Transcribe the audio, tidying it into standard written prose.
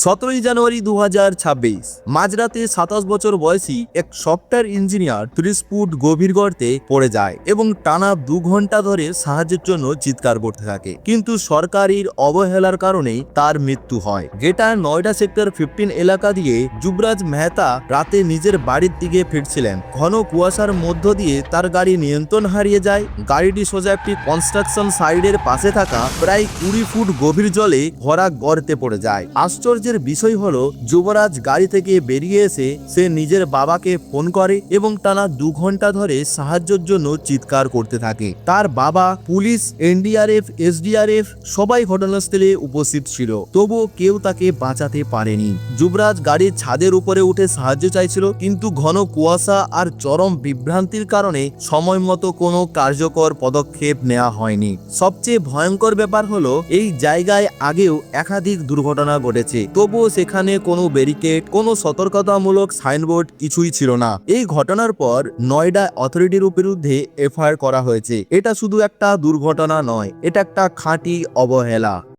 17 জানুয়ারি 2026 মাঝরাতে 27 বছর বয়সী এক সফটওয়্যার ইঞ্জিনিয়ার 30 ফুট গভীর গর্তে পড়ে যায় এবং টানা 2 ঘন্টা ধরে সাহায্যের জন্য চিৎকার করতে থাকে, কিন্তু সরকারের অবহেলার কারণে তার মৃত্যু হয়। গ্রেটার নয়ডা সেক্টর 15 এলাকা দিয়ে যুবরাজ মেহতা রাতে নিজের বাড়ির দিকে ফিরছিলেন। ঘন কুয়াশার মধ্য দিয়ে তার গাড়ি নিয়ন্ত্রণ হারিয়ে যায়। গাড়িটি সোজা একটি কনস্ট্রাকশন সাইডের পাশে থাকা প্রায় 20 ফুট গভীর জলে ভরা গর্তে পড়ে যায়। আশ্চর্যের বিষয় হলো, যুবরাজ গাড়ি থেকে বেরিয়ে এসে সে নিজের বাবাকে ফোন করে এবং টানা 2 ঘন্টা ধরে সাহায্যের জন্য চিৎকার করতে থাকে। তার বাবা, পুলিশ, এনডিআরএফ, এসডিআরএফ সবাই ঘটনাস্থলে উপস্থিত ছিল, তবুও কেউ তাকে বাঁচাতে পারেনি। যুবরাজ গাড়ির ছাদের উপরে উঠে সাহায্য চাইছিল, কিন্তু ঘন কুয়াশা আর চরম বিভ্রান্তির কারণে সময় মতো কোনো কার্যকর পদক্ষেপ নেওয়া হয়নি। সবচেয়ে ভয়ঙ্কর ব্যাপার হলো, এই জায়গায় আগেও একাধিক দুর্ঘটনা ঘটেছে, তবুও সেখানে কোনো ব্যারিকেড, কোনো সতর্কতামূলক সাইনবোর্ড কিছুই ছিল না। এই ঘটনার পর নয়ডা অথরিটির বিরুদ্ধে এফআইআর করা হয়েছে। এটা শুধু একটা দুর্ঘটনা নয়, এটা একটা খাঁটি অবহেলা।